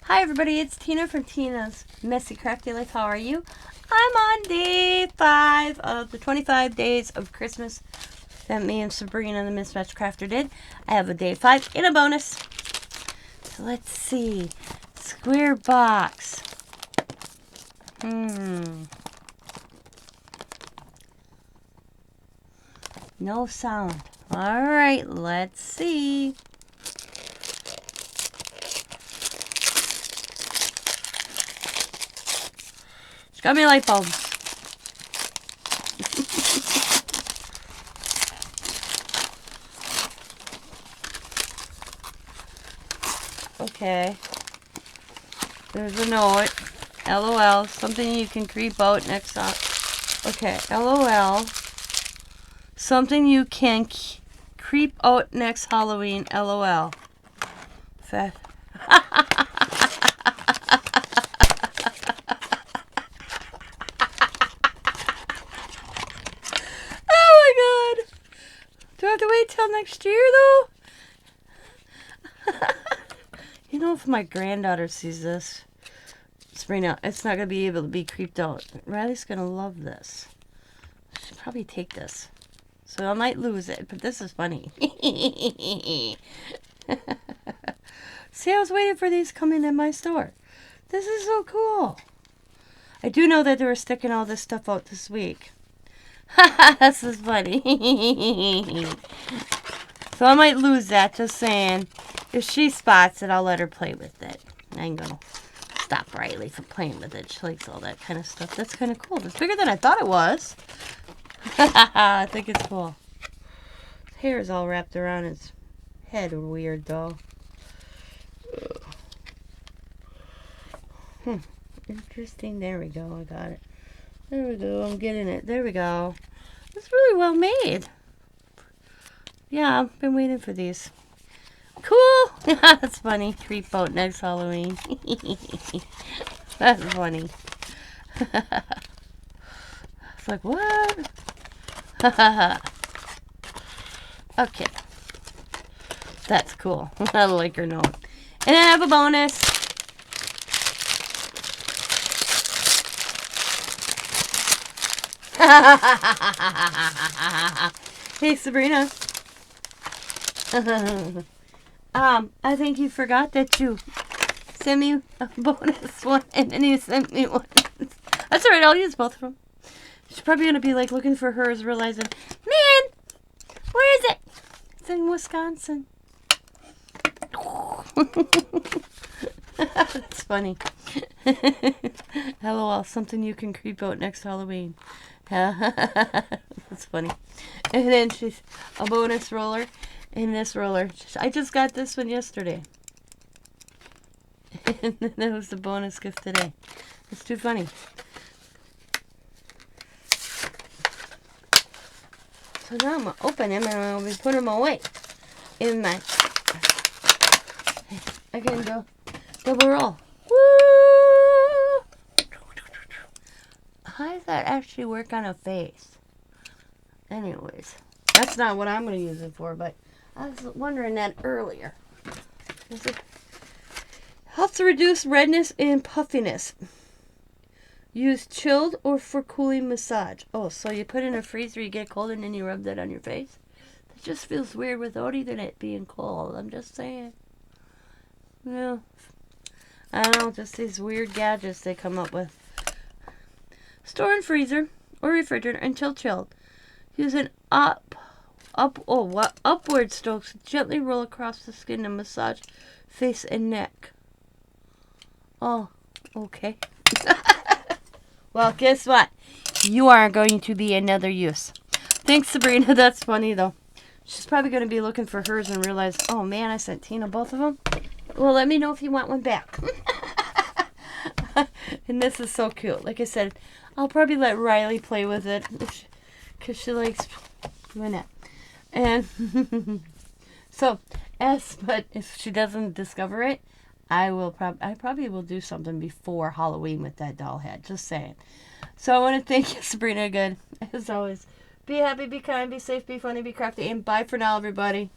Hi everybody, it's Tina from Tina's Messy Crafty Life. How are you? I'm on day 5 of the 25 days of Christmas that me and Sabrina the Mismatch Crafter did. I have a day 5 and a bonus. So let's see. Square box. No sound. Alright, let's see. Got me light bulbs. Okay. There's a note. LOL. Something you can creep out next up. Okay. LOL. Something you can creep out next Halloween. LOL. Do I have to wait till next year, though? You know, if my granddaughter sees this, Sabrina, it's not going to be able to be creeped out. Riley's going to love this. She'll probably take this. So I might lose it, but this is funny. See, I was waiting for these coming in my store. This is so cool. I do know that they were sticking all this stuff out this week. This is funny. So I might lose that, just saying. If she spots it, I'll let her play with it. I ain't gonna stop Riley from playing with it. She likes all that kind of stuff. That's kind of cool. It's bigger than I thought it was. I think it's cool. His hair is all wrapped around his head. Weird, though. Interesting. There we go. I got it. There we go. I'm getting it. There we go. It's really well made. Yeah, I've been waiting for these. Cool. That's funny. Creep out next Halloween. That's funny. It's like, what? Okay. That's cool. I like her note. And I have a bonus. Hey, Sabrina. I think you forgot that you sent me a bonus one, and then you sent me one. That's alright, I'll use both of them. She's probably going to be like looking for hers, realizing, man, where is it? It's in Wisconsin. That's funny. LOL, something you can creep out next Halloween. That's funny. And then she's a bonus roller and this roller. I just got this one yesterday. And that was the bonus gift today. It's too funny. So now I'm going to open them and I'll be putting them away in my... I can go double roll. Woo! How does that actually work on a face? Anyways, that's not what I'm going to use it for, but I was wondering that earlier. It helps to reduce redness and puffiness. Use chilled or for cooling massage. Oh, so you put it in a freezer, you get cold, and then you rub that on your face? It just feels weird without even it being cold. I'm just saying. Yeah. I don't know, just these weird gadgets they come up with. Store in freezer or refrigerator until chilled. Use an upward strokes. Gently roll across the skin and massage face and neck. Oh, okay. Well, guess what? You are going to be another use. Thanks, Sabrina. That's funny, though. She's probably going to be looking for hers and realize, oh, man, I sent Tina both of them. Well, let me know if you want one back. And this is so cute. Like I said, I'll probably let Riley play with it because she likes doing that. And so, but if she doesn't discover it, I probably will do something before Halloween with that doll head. Just saying. So I want to thank you, Sabrina, again. As always, be happy, be kind, be safe, be funny, be crafty, and bye for now, everybody.